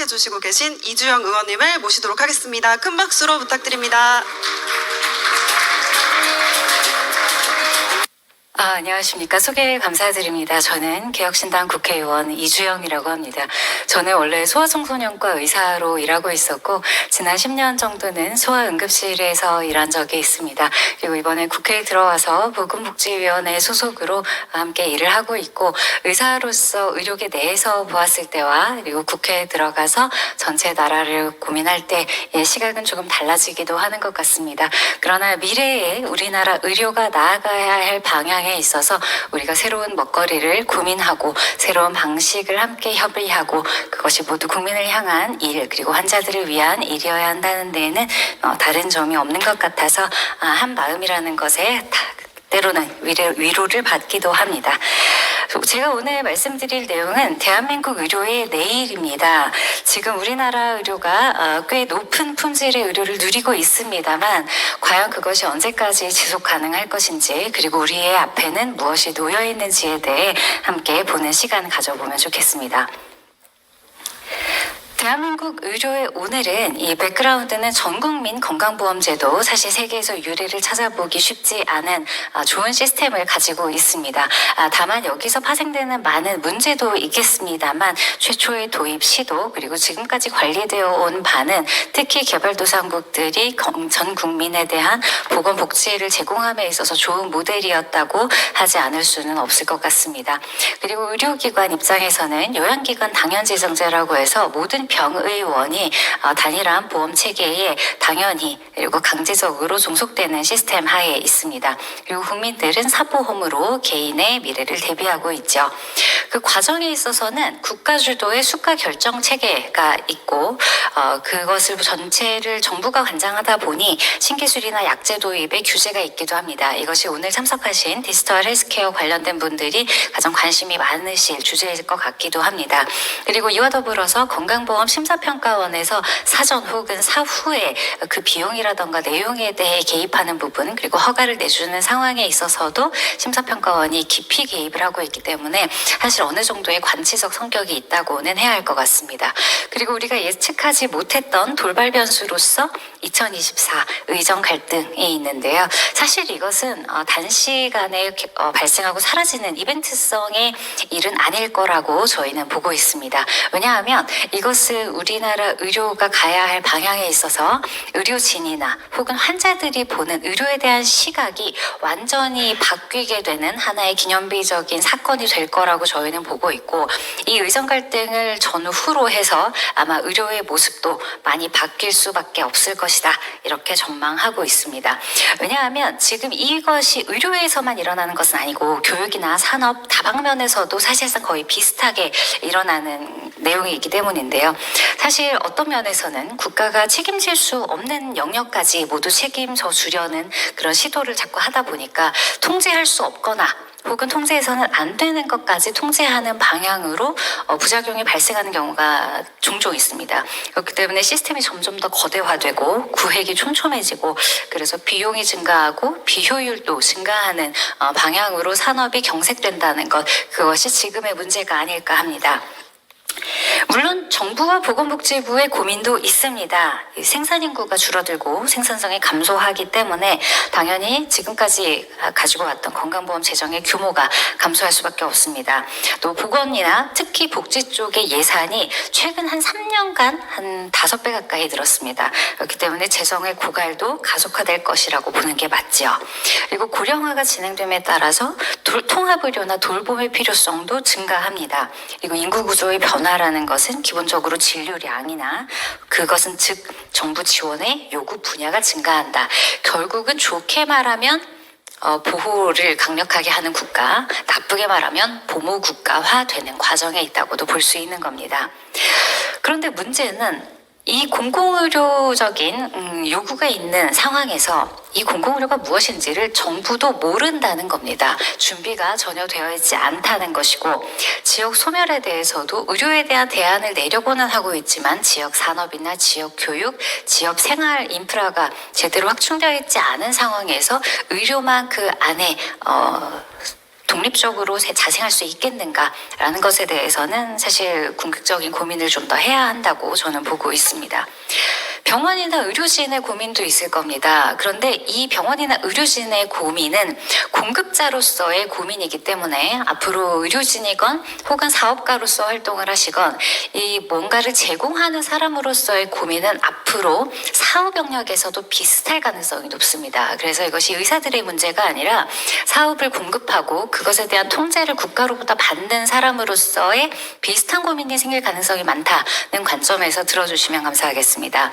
함께해 주시고 계신 이주영 의원님을 모시도록 하겠습니다. 큰 박수로 부탁드립니다. 안녕하십니까. 소개 감사드립니다. 저는 개혁신당 국회의원 이주영이라고 합니다. 저는 원래 소아청소년과 의사로 일하고 있었고 지난 10년 정도는 소아응급실에서 일한 적이 있습니다. 그리고 이번에 국회에 들어와서 보건복지위원회 소속으로 함께 일을 하고 있고 의사로서 의료계 내에서 보았을 때와 그리고 국회에 들어가서 전체 나라를 고민할 때의 시각은 조금 달라지기도 하는 것 같습니다. 그러나 미래에 우리나라 의료가 나아가야 할 방향에 있어서 우리가 새로운 먹거리를 고민하고 새로운 방식을 함께 협의하고 그것이 모두 국민을 향한 일 그리고 환자들을 위한 일이어야 한다는 데에는 다른 점이 없는 것 같아서 한 마음이라는 것에 때로는 위로를 받기도 합니다. 제가 오늘 말씀드릴 내용은 대한민국 의료의 내일입니다. 지금 우리나라 의료가 꽤 높은 품질의 의료를 누리고 있습니다만 과연 그것이 언제까지 지속 가능할 것인지 그리고 우리의 앞에는 무엇이 놓여 있는지에 대해 함께 보는 시간 가져보면 좋겠습니다. 대한민국 의료의 오늘은 이 백그라운드는 전국민 건강보험제도 사실 세계에서 유례를 찾아보기 쉽지 않은 좋은 시스템을 가지고 있습니다. 다만 여기서 파생되는 많은 문제도 있겠습니다만 최초의 도입 시도 그리고 지금까지 관리되어 온 바는 특히 개발도상국들이 전 국민에 대한 보건복지를 제공함에 있어서 좋은 모델이었다고 하지 않을 수는 없을 것 같습니다. 그리고 의료기관 입장에서는 요양기관 당연지정제라고 해서 모든 병의원이 단일한 보험체계에 당연히 그리고 강제적으로 종속되는 시스템 하에 있습니다. 그리고 국민들은 사보험으로 개인의 미래를 대비하고 있죠. 그 과정에 있어서는 국가주도의 수가 결정 체계가 있고 그것을 전체를 정부가 관장하다 보니 신기술이나 약제 도입에 규제가 있기도 합니다. 이것이 오늘 참석하신 디지털 헬스케어 관련된 분들이 가장 관심이 많으실 주제일 것 같기도 합니다. 그리고 이와 더불어서 건강보험 심사평가원에서 사전 혹은 사후에 그 비용이라던가 내용에 대해 개입하는 부분 그리고 허가를 내주는 상황에 있어서도 심사평가원이 깊이 개입을 하고 있기 때문에 사실 어느 정도의 관치적 성격이 있다고는 해야 할 것 같습니다. 그리고 우리가 예측하지 못했던 돌발 변수로서 2024 의정 갈등이 있는데요. 사실 이것은 단시간에 발생하고 사라지는 이벤트성의 일은 아닐 거라고 저희는 보고 있습니다. 왜냐하면 이것은 우리나라 의료가 가야 할 방향에 있어서 의료진이나 혹은 환자들이 보는 의료에 대한 시각이 완전히 바뀌게 되는 하나의 기념비적인 사건이 될 거라고 저희는 보고 있고 이 의정 갈등을 전후로 해서 아마 의료의 모습도 많이 바뀔 수밖에 없을 것이다 이렇게 전망하고 있습니다. 왜냐하면 지금 이것이 의료에서만 일어나는 것은 아니고 교육이나 산업 다방면에서도 사실상 거의 비슷하게 일어나는 내용이기 때문인데요. 사실 어떤 면에서는 국가가 책임질 수 없는 영역까지 모두 책임져 주려는 그런 시도를 자꾸 하다 보니까 통제할 수 없거나 혹은 통제해서는 안 되는 것까지 통제하는 방향으로 부작용이 발생하는 경우가 종종 있습니다. 그렇기 때문에 시스템이 점점 더 거대화되고 구획이 촘촘해지고 그래서 비용이 증가하고 비효율도 증가하는 방향으로 산업이 경색된다는 것 그것이 지금의 문제가 아닐까 합니다. 물론 정부와 보건복지부의 고민도 있습니다. 생산 인구가 줄어들고 생산성이 감소하기 때문에 당연히 지금까지 가지고 왔던 건강보험 재정의 규모가 감소할 수밖에 없습니다. 또 보건이나 특히 복지 쪽의 예산이 최근 한 3년간 한 5배 가까이 늘었습니다. 그렇기 때문에 재정의 고갈도 가속화될 것이라고 보는 게 맞죠. 그리고 고령화가 진행됨에 따라서 통합의료나 돌봄의 필요성도 증가합니다. 그리고 인구 구조의 변화라는 것은 기본적으로 진료량이나 그것은 즉 정부 지원의 요구 분야가 증가한다. 결국은 좋게 말하면 보호를 강력하게 하는 국가, 나쁘게 말하면 보모 국가화 되는 과정에 있다고도 볼 수 있는 겁니다. 그런데 문제는 이 공공의료적인 요구가 있는 상황에서 이 공공의료가 무엇인지를 정부도 모른다는 겁니다. 준비가 전혀 되어 있지 않다는 것이고 지역 소멸에 대해서도 의료에 대한 대안을 내려고는 하고 있지만 지역 산업이나 지역 교육, 지역 생활 인프라가 제대로 확충되어 있지 않은 상황에서 의료만 그 안에 독립적으로 자생할 수 있겠는가라는 것에 대해서는 사실 궁극적인 고민을 좀 더 해야 한다고 저는 보고 있습니다. 병원이나 의료진의 고민도 있을 겁니다. 그런데 이 병원이나 의료진의 고민은 공급자로서의 고민이기 때문에 앞으로 의료진이건 혹은 사업가로서 활동을 하시건 이 뭔가를 제공하는 사람으로서의 고민은 앞으로 사업 영역에서도 비슷할 가능성이 높습니다. 그래서 이것이 의사들의 문제가 아니라 사업을 공급하고 그것에 대한 통제를 국가로부터 받는 사람으로서의 비슷한 고민이 생길 가능성이 많다는 관점에서 들어주시면 감사하겠습니다.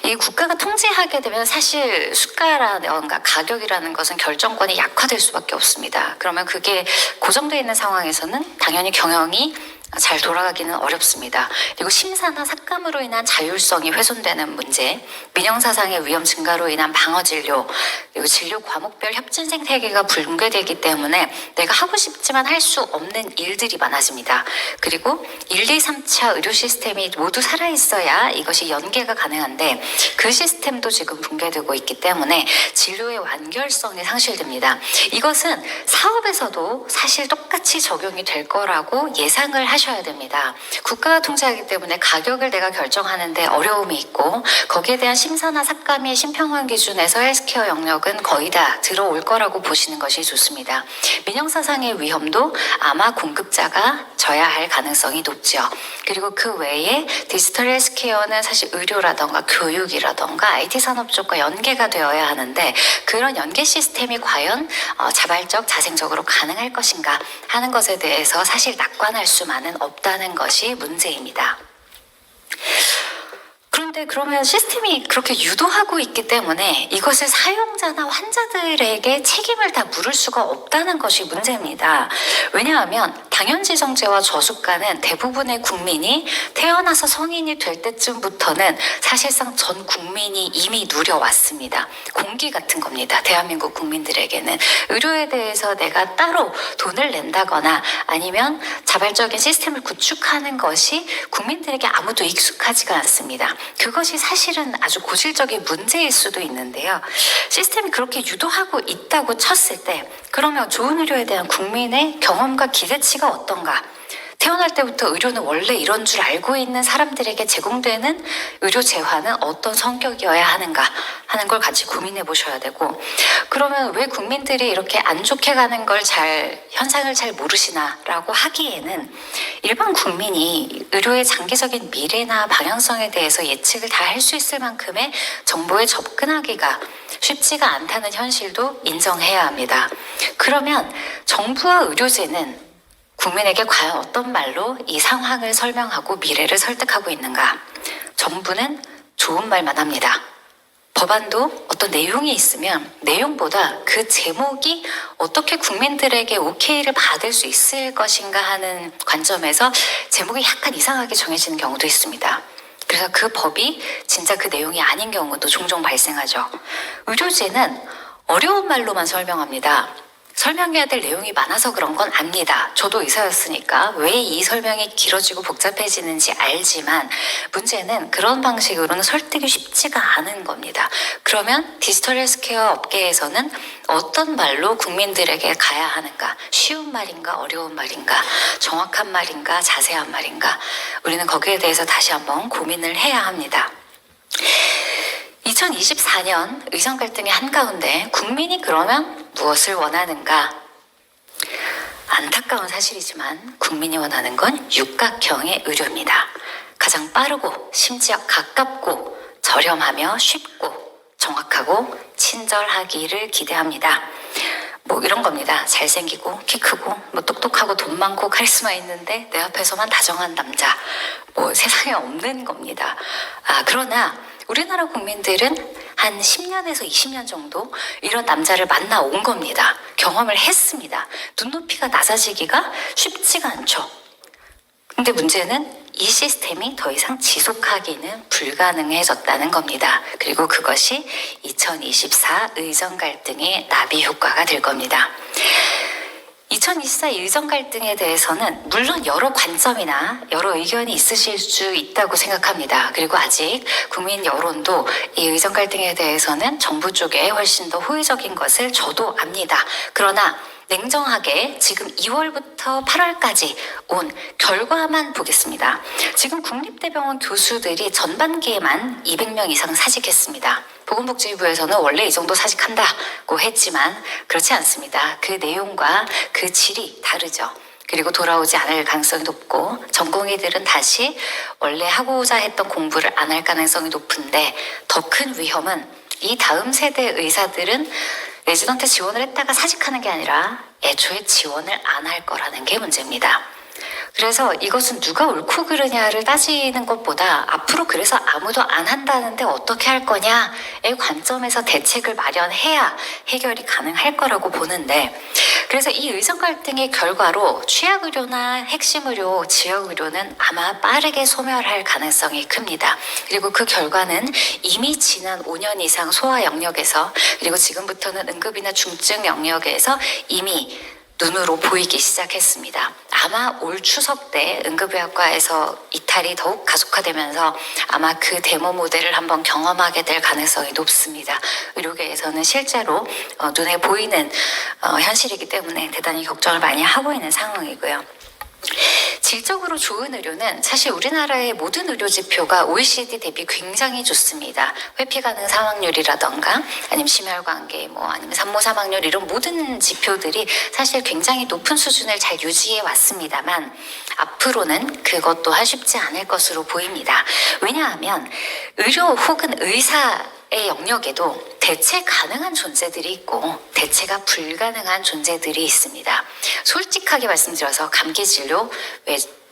이 국가가 통제하게 되면 사실 수가라든가 가격이라는 것은 결정권이 약화될 수밖에 없습니다. 그러면 그게 고정되어 있는 상황에서는 당연히 경영이 잘 돌아가기는 어렵습니다. 그리고 심사나 삭감으로 인한 자율성이 훼손되는 문제, 민영사상의 위험 증가로 인한 방어진료, 그리고 진료 과목별 협진생 태계가 붕괴되기 때문에 내가 하고 싶지만 할 수 없는 일들이 많아집니다. 그리고 1, 2, 3차 의료 시스템이 모두 살아있어야 이것이 연계가 가능한데 그 시스템도 지금 붕괴되고 있기 때문에 진료의 완결성이 상실됩니다. 이것은 사업에서도 사실 똑같이 적용이 될 거라고 예상을 하셔야 됩니다. 국가가 통제하기 때문에 가격을 내가 결정하는데 어려움이 있고 거기에 대한 심사나 삭감이 심평원 기준에서 헬스케어 영역은 거의 다 들어올 거라고 보시는 것이 좋습니다. 민영사상의 위험도 아마 공급자가 져야 할 가능성이 높죠. 그리고 그 외에 디지털 헬스케어는 사실 의료라던가 교육이라던가 IT 산업 쪽과 연계가 되어야 하는데 그런 연계 시스템이 과연 자발적, 자생적으로 가능할 것인가 하는 것에 대해서 사실 낙관할 수만은 없다는 것이 문제입니다. 그런데 그러면 시스템이 그렇게 유도하고 있기 때문에 이것을 사용자나 환자들에게 책임을 다 물을 수가 없다는 것이 문제입니다. 왜냐하면 당연지정제와 저수가는 대부분의 국민이 태어나서 성인이 될 때쯤부터는 사실상 전 국민이 이미 누려왔습니다. 공기 같은 겁니다. 대한민국 국민들에게는. 의료에 대해서 내가 따로 돈을 낸다거나 아니면 자발적인 시스템을 구축하는 것이 국민들에게 아무도 익숙하지가 않습니다. 그것이 사실은 아주 고질적인 문제일 수도 있는데요. 시스템이 그렇게 유도하고 있다고 쳤을 때 그러면 좋은 의료에 대한 국민의 경험과 기대치가 어떤가? 태어날 때부터 의료는 원래 이런 줄 알고 있는 사람들에게 제공되는 의료 재화는 어떤 성격이어야 하는가 하는 걸 같이 고민해 보셔야 되고 그러면 왜 국민들이 이렇게 안 좋게 가는 걸 현상을 잘 모르시나라고 하기에는 일반 국민이 의료의 장기적인 미래나 방향성에 대해서 예측을 다 할 수 있을 만큼의 정보에 접근하기가 쉽지가 않다는 현실도 인정해야 합니다. 그러면 정부와 의료진은 국민에게 과연 어떤 말로 이 상황을 설명하고 미래를 설득하고 있는가? 정부는 좋은 말만 합니다. 법안도 어떤 내용이 있으면 내용보다 그 제목이 어떻게 국민들에게 오케이를 받을 수 있을 것인가 하는 관점에서 제목이 약간 이상하게 정해지는 경우도 있습니다. 그래서 그 법이 진짜 그 내용이 아닌 경우도 종종 발생하죠. 의료진은 어려운 말로만 설명합니다. 설명해야 될 내용이 많아서 그런 건 압니다. 저도 의사였으니까 왜 이 설명이 길어지고 복잡해지는지 알지만 문제는 그런 방식으로는 설득이 쉽지가 않은 겁니다. 그러면 디지털 헬스케어 업계에서는 어떤 말로 국민들에게 가야 하는가? 쉬운 말인가? 어려운 말인가? 정확한 말인가? 자세한 말인가? 우리는 거기에 대해서 다시 한번 고민을 해야 합니다. 2024년 의정 갈등의 한가운데 국민이 그러면 무엇을 원하는가? 안타까운 사실이지만 국민이 원하는 건 육각형의 의료입니다. 가장 빠르고 심지어 가깝고 저렴하며 쉽고 정확하고 친절하기를 기대합니다. 뭐 이런 겁니다. 잘생기고 키 크고 뭐 똑똑하고 돈 많고 카리스마 있는데 내 앞에서만 다정한 남자. 뭐 세상에 없는 겁니다. 그러나 우리나라 국민들은 한 10년에서 20년 정도 이런 남자를 만나온 겁니다. 경험을 했습니다. 눈높이가 낮아지기가 쉽지가 않죠. 근데 문제는 이 시스템이 더 이상 지속하기는 불가능해졌다는 겁니다. 그리고 그것이 2024 의정 갈등의 나비 효과가 될 겁니다. 2024 의정 갈등에 대해서는 물론 여러 관점이나 여러 의견이 있으실 수 있다고 생각합니다. 그리고 아직 국민 여론도 이 의정 갈등에 대해서는 정부 쪽에 훨씬 더 호의적인 것을 저도 압니다. 그러나 냉정하게 지금 2월부터 8월까지 온 결과만 보겠습니다. 지금 국립대병원 교수들이 전반기에만 200명 이상 사직했습니다. 보건복지부에서는 원래 이 정도 사직한다고 했지만 그렇지 않습니다. 그 내용과 그 질이 다르죠. 그리고 돌아오지 않을 가능성이 높고 전공의들은 다시 원래 하고자 했던 공부를 안 할 가능성이 높은데 더 큰 위험은 이 다음 세대 의사들은 레지던트 지원을 했다가 사직하는 게 아니라 애초에 지원을 안 할 거라는 게 문제입니다. 그래서 이것은 누가 옳고 그르냐를 따지는 것보다 앞으로 그래서 아무도 안 한다는데 어떻게 할 거냐의 관점에서 대책을 마련해야 해결이 가능할 거라고 보는데, 그래서 이 의정 갈등의 결과로 취약의료나 핵심의료, 지역의료는 아마 빠르게 소멸할 가능성이 큽니다. 그리고 그 결과는 이미 지난 5년 이상 소아 영역에서, 그리고 지금부터는 응급이나 중증 영역에서 이미 눈으로 보이기 시작했습니다. 아마 올 추석 때 응급의학과에서 이탈이 더욱 가속화되면서 아마 그 데모 모델을 한번 경험하게 될 가능성이 높습니다. 의료계에서는 실제로 눈에 보이는 현실이기 때문에 대단히 걱정을 많이 하고 있는 상황이고요. 질적으로 좋은 의료는 사실 우리나라의 모든 의료 지표가 OECD 대비 굉장히 좋습니다. 회피 가능 사망률이라던가 아니면 심혈관계 아니면 산모 사망률 이런 모든 지표들이 사실 굉장히 높은 수준을 잘 유지해 왔습니다만 앞으로는 그것 또한 쉽지 않을 것으로 보입니다. 왜냐하면 의료 혹은 의사의 영역에도 대체 가능한 존재들이 있고 대체가 불가능한 존재들이 있습니다. 솔직하게 말씀드려서 감기 진료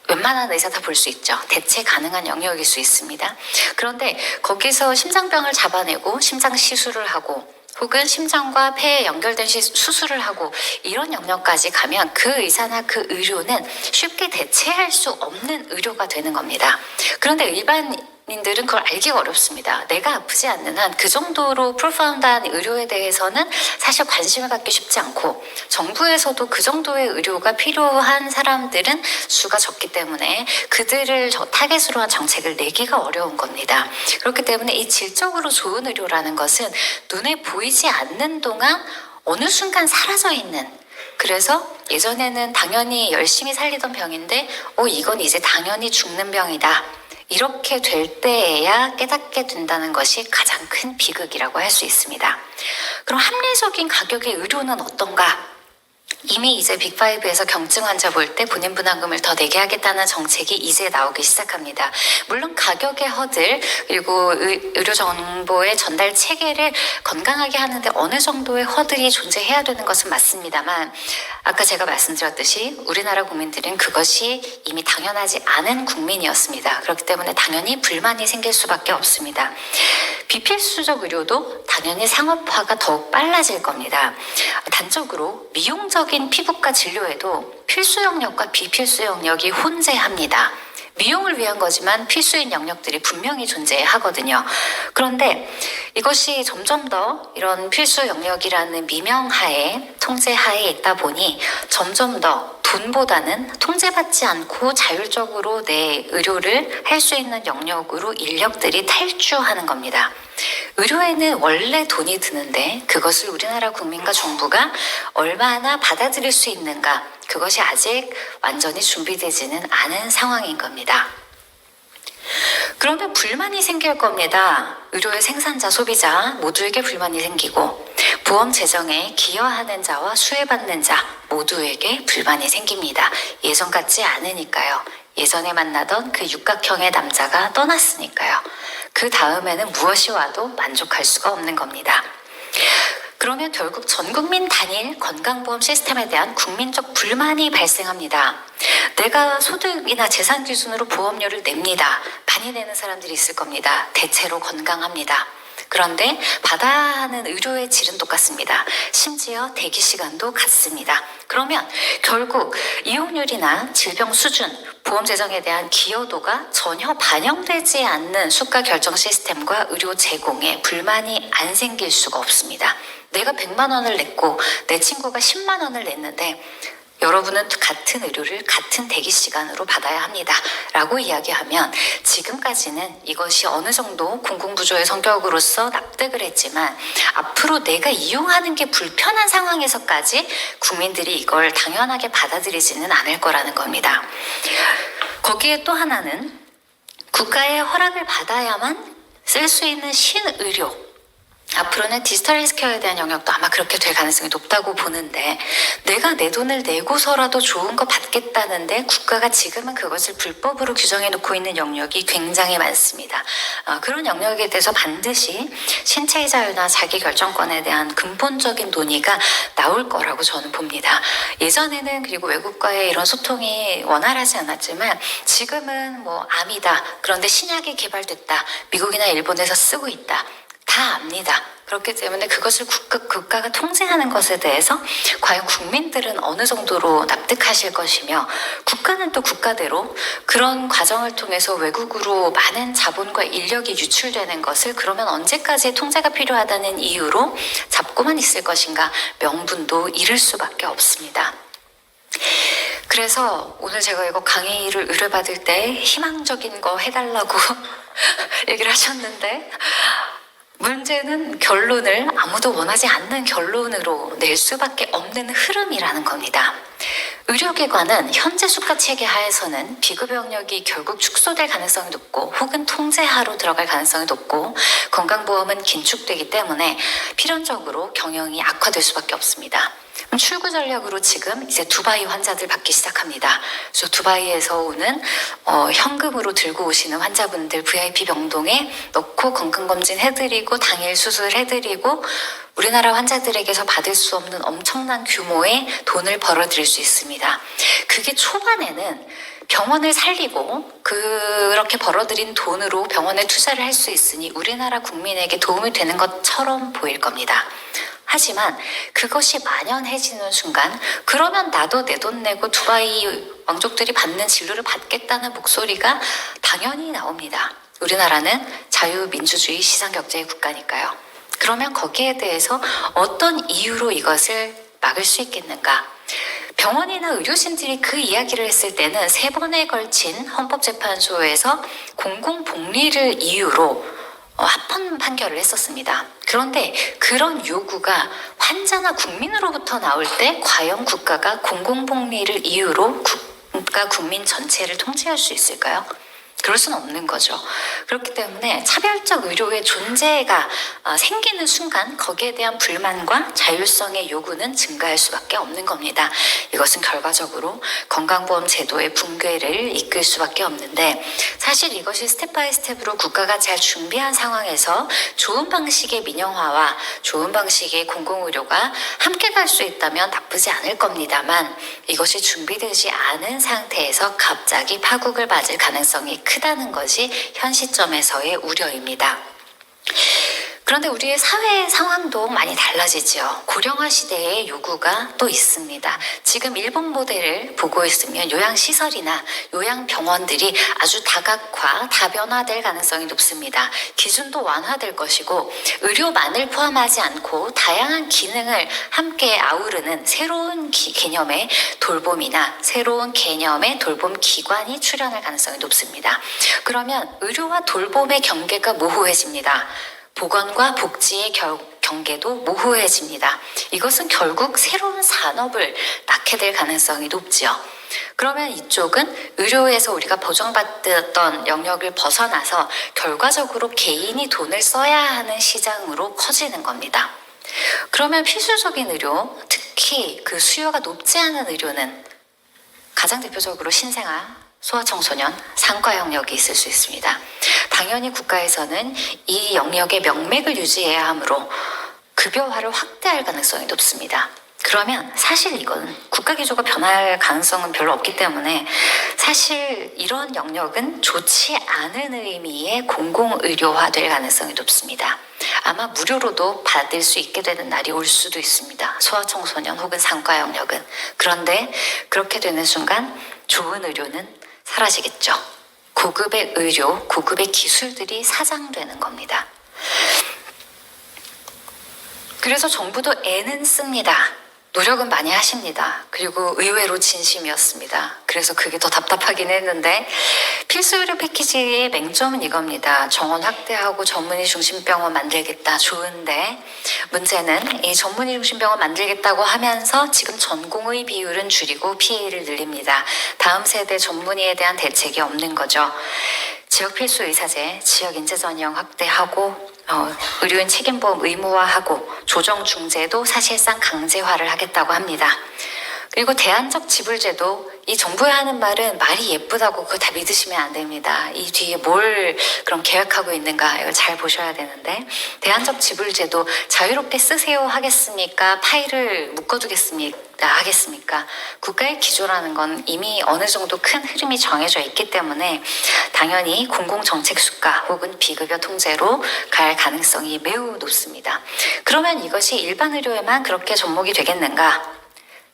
웬만한 의사 다 볼 수 있죠. 대체 가능한 영역일 수 있습니다. 그런데 거기서 심장병을 잡아내고 심장 시술을 하고 혹은 심장과 폐에 연결된 수술을 하고 이런 영역까지 가면 그 의사나 그 의료는 쉽게 대체할 수 없는 의료가 되는 겁니다. 그런데 일반인들은 그걸 알기가 어렵습니다. 내가 아프지 않는 한 그 정도로 프로파운드한 의료에 대해서는 사실 관심을 갖기 쉽지 않고 정부에서도 그 정도의 의료가 필요한 사람들은 수가 적기 때문에 그들을 타겟으로 한 정책을 내기가 어려운 겁니다. 그렇기 때문에 이 질적으로 좋은 의료라는 것은 눈에 보이지 않는 동안 어느 순간 사라져 있는, 그래서 예전에는 당연히 열심히 살리던 병인데 이건 이제 당연히 죽는 병이다. 이렇게 될 때에야 깨닫게 된다는 것이 가장 큰 비극이라고 할 수 있습니다. 그럼 합리적인 가격의 의료는 어떤가? 이미 이제 빅5에서 경증 환자 볼 때 본인 부담금을 더 내게 하겠다는 정책이 이제 나오기 시작합니다. 물론 가격의 허들 그리고 의료 정보의 전달 체계를 건강하게 하는데 어느 정도의 허들이 존재해야 되는 것은 맞습니다만 아까 제가 말씀드렸듯이 우리나라 국민들은 그것이 이미 당연하지 않은 국민이었습니다. 그렇기 때문에 당연히 불만이 생길 수밖에 없습니다. 비필수적 의료도 당연히 상업화가 더욱 빨라질 겁니다. 단적으로 미용적인 피부과 진료에도 필수 영역과 비필수 영역이 혼재합니다. 미용을 위한 거지만 필수인 영역들이 분명히 존재하거든요. 그런데 이것이 점점 더 이런 필수 영역이라는 미명하에 통제하에 있다 보니 점점 더 돈보다는 통제받지 않고 자율적으로 내 의료를 할 수 있는 영역으로 인력들이 탈주하는 겁니다. 의료에는 원래 돈이 드는데 그것을 우리나라 국민과 정부가 얼마나 받아들일 수 있는가, 그것이 아직 완전히 준비되지는 않은 상황인 겁니다. 그러면 불만이 생길 겁니다. 의료의 생산자, 소비자 모두에게 불만이 생기고 보험 재정에 기여하는 자와 수혜받는 자 모두에게 불만이 생깁니다. 예전 같지 않으니까요. 예전에 만나던 그 육각형의 남자가 떠났으니까요. 그 다음에는 무엇이 와도 만족할 수가 없는 겁니다. 그러면 결국 전국민 단일 건강보험 시스템에 대한 국민적 불만이 발생합니다. 내가 소득이나 재산 기준으로 보험료를 냅니다. 많이 내는 사람들이 있을 겁니다. 대체로 건강합니다. 그런데 받아야 하는 의료의 질은 똑같습니다. 심지어 대기 시간도 같습니다. 그러면 결국 이용률이나 질병 수준, 보험 재정에 대한 기여도가 전혀 반영되지 않는 수가 결정 시스템과 의료 제공에 불만이 안 생길 수가 없습니다. 내가 100만 원을 냈고 내 친구가 10만 원을 냈는데 여러분은 같은 의료를 같은 대기 시간으로 받아야 합니다. 라고 이야기하면 지금까지는 이것이 어느 정도 공공부조의 성격으로서 납득을 했지만 앞으로 내가 이용하는 게 불편한 상황에서까지 국민들이 이걸 당연하게 받아들이지는 않을 거라는 겁니다. 거기에 또 하나는 국가의 허락을 받아야만 쓸 수 있는 신의료. 앞으로는 디지털 헬스케어에 대한 영역도 아마 그렇게 될 가능성이 높다고 보는데 내가 내 돈을 내고서라도 좋은 거 받겠다는데 국가가 지금은 그것을 불법으로 규정해 놓고 있는 영역이 굉장히 많습니다. 그런 영역에 대해서 반드시 신체의 자유나 자기결정권에 대한 근본적인 논의가 나올 거라고 저는 봅니다. 예전에는 그리고 외국과의 이런 소통이 원활하지 않았지만 지금은 뭐 암이다. 그런데 신약이 개발됐다. 미국이나 일본에서 쓰고 있다. 다 압니다. 그렇기 때문에 그것을 국가가 통제하는 것에 대해서 과연 국민들은 어느 정도로 납득하실 것이며 국가는 또 국가대로 그런 과정을 통해서 외국으로 많은 자본과 인력이 유출되는 것을 그러면 언제까지 통제가 필요하다는 이유로 잡고만 있을 것인가 명분도 잃을 수밖에 없습니다. 그래서 오늘 제가 이거 강의를 의뢰받을 때 희망적인 거 해달라고 얘기를 하셨는데 문제는 결론을 아무도 원하지 않는 결론으로 낼 수밖에 없는 흐름이라는 겁니다. 의료기관은 현재 수가 체계 하에서는 비급 영역이 결국 축소될 가능성이 높고 혹은 통제하로 들어갈 가능성이 높고 건강보험은 긴축되기 때문에 필연적으로 경영이 악화될 수밖에 없습니다. 출구 전략으로 지금 이제 두바이 환자들 받기 시작합니다. 그래서 두바이에서 오는 현금으로 들고 오시는 환자분들 VIP 병동에 넣고 건강검진 해드리고 당일 수술해드리고 우리나라 환자들에게서 받을 수 없는 엄청난 규모의 돈을 벌어들일 수 있습니다. 그게 초반에는 병원을 살리고 그렇게 벌어들인 돈으로 병원에 투자를 할 수 있으니 우리나라 국민에게 도움이 되는 것처럼 보일 겁니다. 하지만 그것이 만연해지는 순간 그러면 나도 내 돈 내고 두바이 왕족들이 받는 진료를 받겠다는 목소리가 당연히 나옵니다. 우리나라는 자유민주주의 시장경제의 국가니까요. 그러면 거기에 대해서 어떤 이유로 이것을 막을 수 있겠는가? 병원이나 의료진들이 그 이야기를 했을 때는 3번에 걸친 헌법재판소에서 공공복리를 이유로 합헌 판결을 했었습니다. 그런데 그런 요구가 환자나 국민으로부터 나올 때 과연 국가가 공공복리를 이유로 국민 전체를 통제할 수 있을까요? 그럴 수는 없는 거죠. 그렇기 때문에 차별적 의료의 존재가 생기는 순간 거기에 대한 불만과 자율성의 요구는 증가할 수밖에 없는 겁니다. 이것은 결과적으로 건강보험 제도의 붕괴를 이끌 수밖에 없는데 사실 이것이 스텝 바이 스텝으로 국가가 잘 준비한 상황에서 좋은 방식의 민영화와 좋은 방식의 공공의료가 함께 갈 수 있다면 나쁘지 않을 겁니다만 이것이 준비되지 않은 상태에서 갑자기 파국을 맞을 가능성이 크다는 것이 현 시점에서의 우려입니다. 그런데 우리의 사회 상황도 많이 달라지죠. 고령화 시대의 요구가 또 있습니다. 지금 일본 모델을 보고 있으면 요양시설이나 요양병원들이 아주 다각화, 다변화될 가능성이 높습니다. 기준도 완화될 것이고 의료만을 포함하지 않고 다양한 기능을 함께 아우르는 새로운 개념의 돌봄이나 새로운 개념의 돌봄 기관이 출현할 가능성이 높습니다. 그러면 의료와 돌봄의 경계가 모호해집니다. 보건과 복지의 경계도 모호해집니다. 이것은 결국 새로운 산업을 낳게 될 가능성이 높지요. 그러면 이쪽은 의료에서 우리가 보장받던 영역을 벗어나서 결과적으로 개인이 돈을 써야 하는 시장으로 커지는 겁니다. 그러면 필수적인 의료, 특히 그 수요가 높지 않은 의료는 가장 대표적으로 신생아, 소아청소년, 산과 영역이 있을 수 있습니다. 당연히 국가에서는 이 영역의 명맥을 유지해야 하므로 급여화를 확대할 가능성이 높습니다. 그러면 사실 이건 국가기조가 변할 가능성은 별로 없기 때문에 사실 이런 영역은 좋지 않은 의미의 공공의료화 될 가능성이 높습니다. 아마 무료로도 받을 수 있게 되는 날이 올 수도 있습니다. 소아청소년 혹은 산과 영역은. 그런데 그렇게 되는 순간 좋은 의료는 사라지겠죠. 고급의 의료, 고급의 기술들이 사장되는 겁니다. 그래서 정부도 애는 씁니다. 노력은 많이 하십니다. 그리고 의외로 진심이었습니다. 그래서 그게 더 답답하긴 했는데 필수 의료 패키지의 맹점은 이겁니다. 정원 확대하고 전문의 중심병원 만들겠다. 좋은데 문제는 이 전문의 중심병원 만들겠다고 하면서 지금 전공의 비율은 줄이고 PA를 늘립니다. 다음 세대 전문의에 대한 대책이 없는 거죠. 지역 필수 의사제, 지역 인재 전형 확대하고 의료인 책임보험 의무화하고 조정 중재도 사실상 강제화를 하겠다고 합니다. 그리고 대안적 지불제도, 이 정부가 하는 말은 말이 예쁘다고 그거 다 믿으시면 안 됩니다. 이 뒤에 뭘 그럼 계획하고 있는가 이걸 잘 보셔야 되는데, 대안적 지불제도 자유롭게 쓰세요 하겠습니까? 파일을 묶어두겠습니까? 하겠습니까? 국가의 기조라는 건 이미 어느 정도 큰 흐름이 정해져 있기 때문에 당연히 공공정책 수가 혹은 비급여 통제로 갈 가능성이 매우 높습니다. 그러면 이것이 일반 의료에만 그렇게 접목이 되겠는가?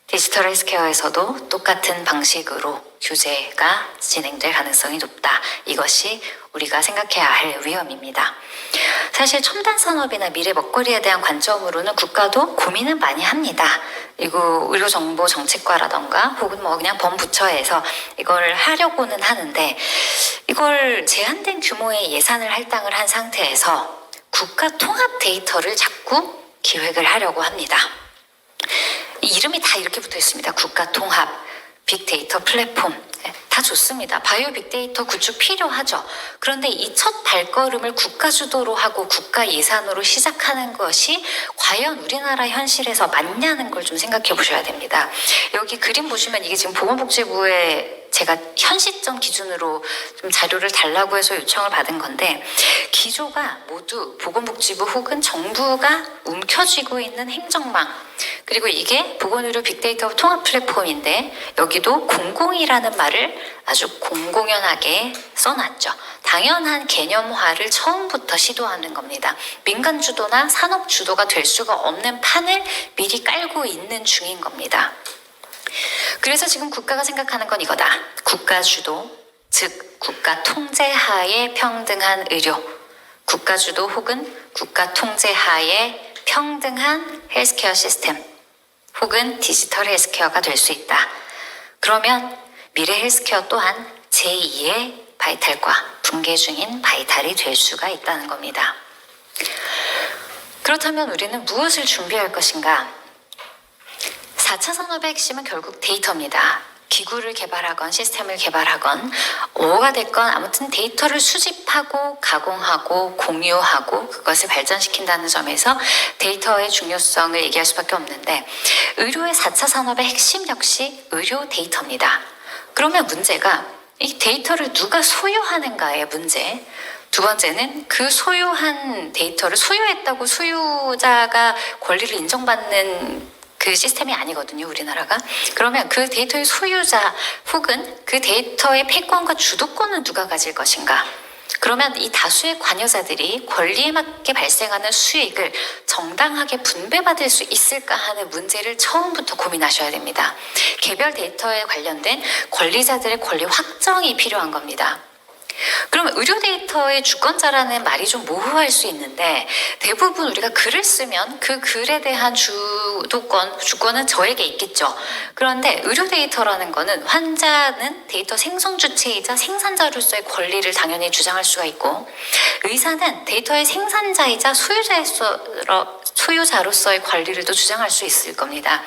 디지털 헬스케어에서도 똑같은 방식으로 규제가 진행될 가능성이 높다. 이것이 우리가 생각해야 할 위험입니다. 사실 첨단 산업이나 미래 먹거리에 대한 관점으로는 국가도 고민은 많이 합니다. 그리고 의료정보정책과라던가 혹은 그냥 범부처에서 이걸 하려고는 하는데, 이걸 제한된 규모의 예산을 할당을 한 상태에서 국가 통합 데이터를 자꾸 기획을 하려고 합니다. 이름이 다 이렇게 붙어 있습니다. 국가 통합, 빅데이터 플랫폼, 다 좋습니다. 바이오 빅데이터 구축 필요하죠. 그런데 이 첫 발걸음을 국가 주도로 하고 국가 예산으로 시작하는 것이 과연 우리나라 현실에서 맞냐는 걸 좀 생각해 보셔야 됩니다. 여기 그림 보시면 이게 지금 보건복지부에 제가 현 시점 기준으로 좀 자료를 달라고 해서 요청을 받은 건데, 기조가 모두 보건복지부 혹은 정부가 움켜쥐고 있는 행정망, 그리고 이게 보건의료 빅데이터 통합 플랫폼인데 여기도 공공이라는 말을 아주 공공연하게 써놨죠. 당연한 개념화를 처음부터 시도하는 겁니다. 민간 주도나 산업 주도가 될 수가 없는 판을 미리 깔고 있는 중인 겁니다. 그래서 지금 국가가 생각하는 건 이거다. 국가 주도, 즉 국가 통제하에 평등한 의료, 국가 주도 혹은 국가 통제하에 평등한 헬스케어 시스템 혹은 디지털 헬스케어가 될 수 있다. 그러면 미래 헬스케어 또한 제2의 바이탈과 붕괴 중인 바이탈이 될 수가 있다는 겁니다. 그렇다면 우리는 무엇을 준비할 것인가? 4차 산업의 핵심은 결국 데이터입니다. 기구를 개발하건 시스템을 개발하건 뭐가 됐건 아무튼 데이터를 수집하고 가공하고 공유하고 그것을 발전시킨다는 점에서 데이터의 중요성을 얘기할 수밖에 없는데, 의료의 4차 산업의 핵심 역시 의료 데이터입니다. 그러면 문제가 이 데이터를 누가 소유하는가의 문제, 두 번째는 그 소유한 데이터를 소유했다고 소유자가 권리를 인정받는 그 시스템이 아니거든요, 우리나라가. 그러면 그 데이터의 소유자 혹은 그 데이터의 패권과 주도권은 누가 가질 것인가? 그러면 이 다수의 관여자들이 권리에 맞게 발생하는 수익을 정당하게 분배받을 수 있을까 하는 문제를 처음부터 고민하셔야 됩니다. 개별 데이터에 관련된 권리자들의 권리 확정이 필요한 겁니다. 그럼 의료 데이터의 주권자라는 말이 좀 모호할 수 있는데, 대부분 우리가 글을 쓰면 그 글에 대한 주권은 저에게 있겠죠. 그런데 의료 데이터라는 거는 환자는 데이터 생성 주체이자 생산자로서의 권리를 당연히 주장할 수가 있고, 의사는 데이터의 생산자이자 소유자로서의 권리를 또 주장할 수 있을 겁니다.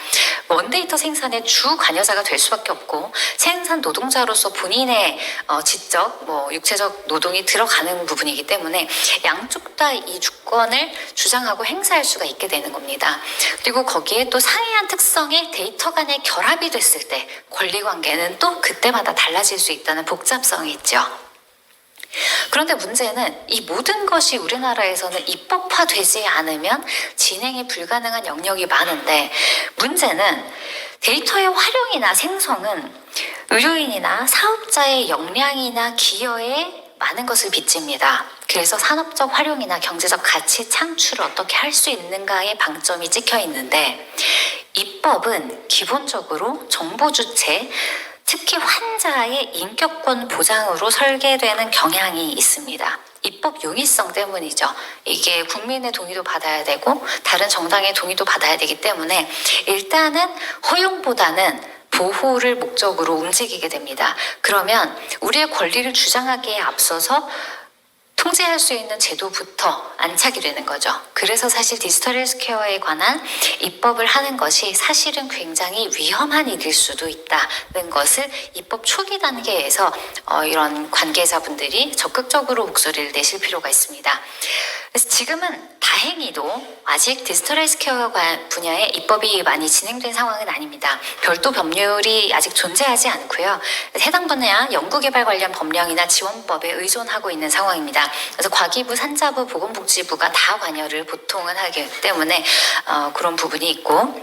원데이터 생산의 주 관여자가 될 수밖에 없고, 생산 노동자로서 본인의 지적, 육체적 노동이 들어가는 부분이기 때문에 양쪽 다 이 주권을 주장하고 행사할 수가 있게 되는 겁니다. 그리고 거기에 또 상이한 특성의 데이터 간의 결합이 됐을 때 권리관계는 또 그때마다 달라질 수 있다는 복잡성이 있죠. 그런데 문제는 이 모든 것이 우리나라에서는 입법화되지 않으면 진행이 불가능한 영역이 많은데, 문제는 데이터의 활용이나 생성은 의료인이나 사업자의 역량이나 기여에 많은 것을 빚집니다. 그래서 산업적 활용이나 경제적 가치 창출을 어떻게 할 수 있는가에 방점이 찍혀 있는데, 입법은 기본적으로 정보 주체, 특히 환자의 인격권 보장으로 설계되는 경향이 있습니다. 입법 용이성 때문이죠. 이게 국민의 동의도 받아야 되고 다른 정당의 동의도 받아야 되기 때문에 일단은 허용보다는 보호를 목적으로 움직이게 됩니다. 그러면 우리의 권리를 주장하기에 앞서서 통제할 수 있는 제도부터 안착이 되는 거죠. 그래서 사실 디지털 헬스케어에 관한 입법을 하는 것이 사실은 굉장히 위험한 일일 수도 있다는 것을 입법 초기 단계에서 이런 관계자분들이 적극적으로 목소리를 내실 필요가 있습니다. 그래서 지금은 다행히도 아직 디지털 헬스케어 분야에 입법이 많이 진행된 상황은 아닙니다. 별도 법률이 아직 존재하지 않고요. 해당 분야 연구개발 관련 법령이나 지원법에 의존하고 있는 상황입니다. 그래서 과기부, 산자부, 보건복지부가 다 관여를 보통은 하기 때문에 그런 부분이 있고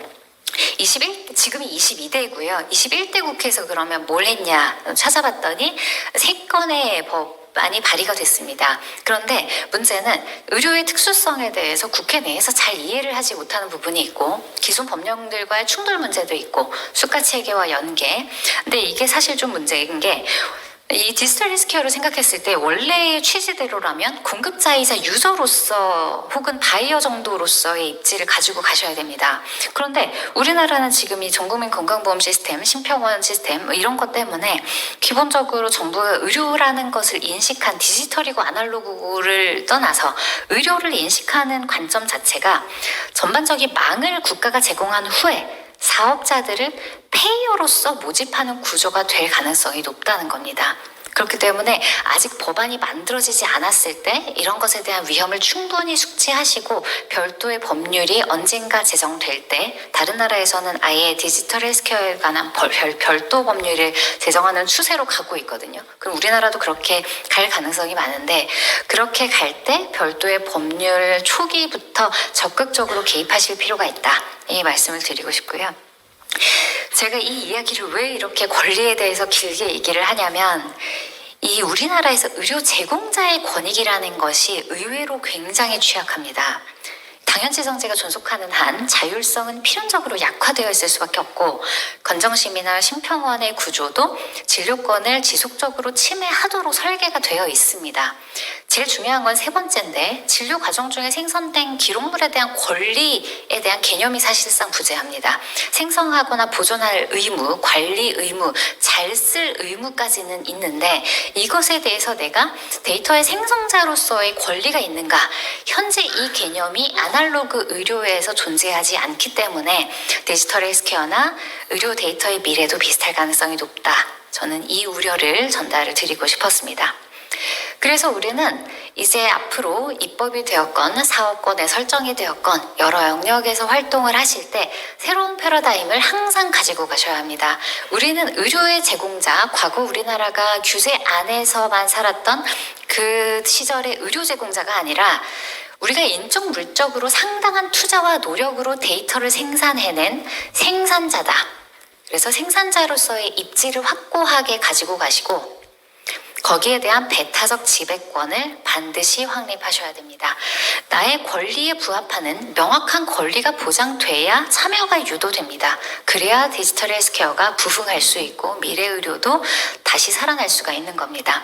지금이 22대고요. 21대 국회에서 그러면 뭘 했냐 찾아봤더니 3건의 법안이 발의가 됐습니다. 그런데 문제는 의료의 특수성에 대해서 국회 내에서 잘 이해를 하지 못하는 부분이 있고 기존 법령들과의 충돌 문제도 있고 수가 체계와 연계. 근데 이게 사실 좀 문제인 게 이 디지털 헬스케어를 생각했을 때 원래의 취지대로라면 공급자이자 유저로서 혹은 바이어 정도로서의 입지를 가지고 가셔야 됩니다. 그런데 우리나라는 지금 이 전국민 건강보험 시스템, 심평원 시스템 이런 것 때문에 기본적으로 정부가 의료라는 것을 인식한 디지털이고 아날로그를 떠나서 의료를 인식하는 관점 자체가 전반적인 망을 국가가 제공한 후에 사업자들을 페이어로서 모집하는 구조가 될 가능성이 높다는 겁니다. 그렇기 때문에 아직 법안이 만들어지지 않았을 때 이런 것에 대한 위험을 충분히 숙지하시고 별도의 법률이 언젠가 제정될 때 다른 나라에서는 아예 디지털 헬스케어에 관한 별도 법률을 제정하는 추세로 가고 있거든요. 그럼 우리나라도 그렇게 갈 가능성이 많은데 그렇게 갈 때 별도의 법률 초기부터 적극적으로 개입하실 필요가 있다. 이 말씀을 드리고 싶고요. 제가 이 이야기를 왜 이렇게 권리에 대해서 길게 얘기를 하냐면 이 우리나라에서 의료 제공자의 권익이라는 것이 의외로 굉장히 취약합니다. 당연지정제가 존속하는 한 자율성은 필연적으로 약화되어 있을 수밖에 없고 건정심이나 심평원의 구조도 진료권을 지속적으로 침해하도록 설계가 되어 있습니다. 제일 중요한 건 3번째인데 진료 과정 중에 생성된 기록물에 대한 권리에 대한 개념이 사실상 부재합니다. 생성하거나 보존할 의무, 관리 의무, 잘 쓸 의무까지는 있는데 이것에 대해서 내가 데이터의 생성자로서의 권리가 있는가? 현재 이 개념이 아날로그 의료에서 존재하지 않기 때문에 디지털 헬스케어나 의료 데이터의 미래도 비슷할 가능성이 높다. 저는 이 우려를 전달을 드리고 싶었습니다. 그래서 우리는 이제 앞으로 입법이 되었건 사업권에 설정이 되었건 여러 영역에서 활동을 하실 때 새로운 패러다임을 항상 가지고 가셔야 합니다. 우리는 의료의 제공자, 과거 우리나라가 규제 안에서만 살았던 그 시절의 의료 제공자가 아니라 우리가 인적 물적으로 상당한 투자와 노력으로 데이터를 생산해낸 생산자다. 그래서 생산자로서의 입지를 확고하게 가지고 가시고 거기에 대한 배타적 지배권을 반드시 확립하셔야 됩니다. 나의 권리에 부합하는 명확한 권리가 보장돼야 참여가 유도됩니다. 그래야 디지털 헬스케어가 부흥할 수 있고 미래 의료도 다시 살아날 수가 있는 겁니다.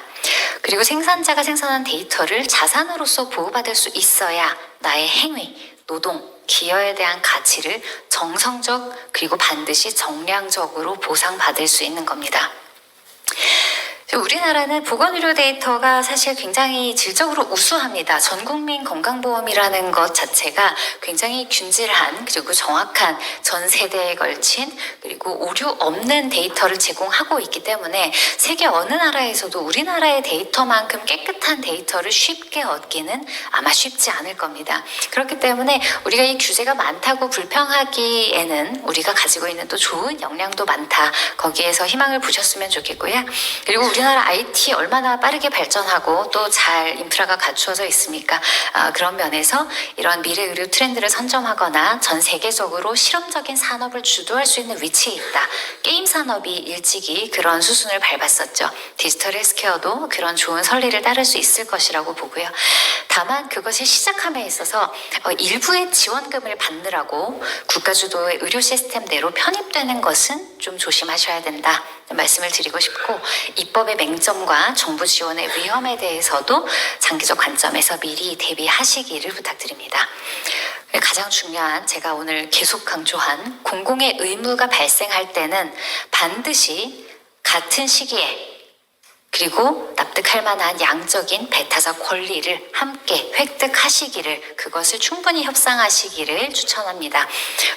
그리고 생산자가 생산한 데이터를 자산으로서 보호받을 수 있어야 나의 행위, 노동, 기여에 대한 가치를 정성적 그리고 반드시 정량적으로 보상받을 수 있는 겁니다. 우리나라는 보건의료 데이터가 사실 굉장히 질적으로 우수합니다. 전국민 건강보험이라는 것 자체가 굉장히 균질한 그리고 정확한 전 세대에 걸친 그리고 오류 없는 데이터를 제공하고 있기 때문에 세계 어느 나라에서도 우리나라의 데이터만큼 깨끗한 데이터를 쉽게 얻기는 아마 쉽지 않을 겁니다. 그렇기 때문에 우리가 이 규제가 많다고 불평하기에는 우리가 가지고 있는 또 좋은 역량도 많다. 거기에서 희망을 보셨으면 좋겠고요. 그리고 우리나라 IT 얼마나 빠르게 발전하고 또 잘 인프라가 갖추어져 있습니까? 그런 면에서 이런 미래 의료 트렌드를 선점하거나 전 세계적으로 실험적인 산업을 주도할 수 있는 위치에 있다. 게임 산업이 일찍이 그런 수순을 밟았었죠. 디지털 헬스케어도 그런 좋은 선리를 따를 수 있을 것이라고 보고요. 다만 그것이 시작함에 있어서 일부의 지원금을 받느라고 국가주도의 의료 시스템대로 편입되는 것은 좀 조심하셔야 된다 말씀을 드리고 싶고, 입법의 맹점과 정부 지원의 위험에 대해서도 장기적 관점에서 미리 대비하시기를 부탁드립니다. 가장 중요한, 제가 오늘 계속 강조한 공공의 의무가 발생할 때는 반드시 같은 시기에 그리고 납득할 만한 양적인 배타적 권리를 함께 획득하시기를, 그것을 충분히 협상하시기를 추천합니다.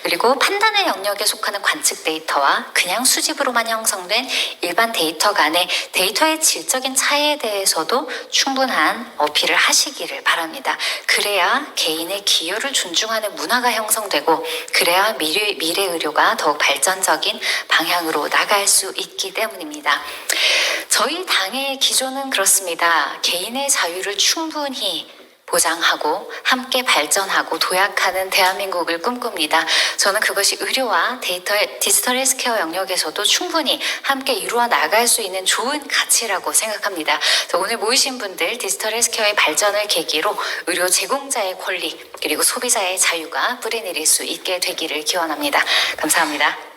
그리고 판단의 영역에 속하는 관측 데이터와 그냥 수집으로만 형성된 일반 데이터 간의 데이터의 질적인 차이에 대해서도 충분한 어필을 하시기를 바랍니다. 그래야 개인의 기여를 존중하는 문화가 형성되고, 그래야 미래 의료가 더욱 발전적인 방향으로 나갈 수 있기 때문입니다. 저희 당의 기조는 그렇습니다. 개인의 자유를 충분히 보장하고 함께 발전하고 도약하는 대한민국을 꿈꿉니다. 저는 그것이 의료와 디지털 헬스케어 영역에서도 충분히 함께 이루어 나갈 수 있는 좋은 가치라고 생각합니다. 오늘 모이신 분들, 디지털 헬스케어의 발전을 계기로 의료 제공자의 권리 그리고 소비자의 자유가 뿌리내릴 수 있게 되기를 기원합니다. 감사합니다.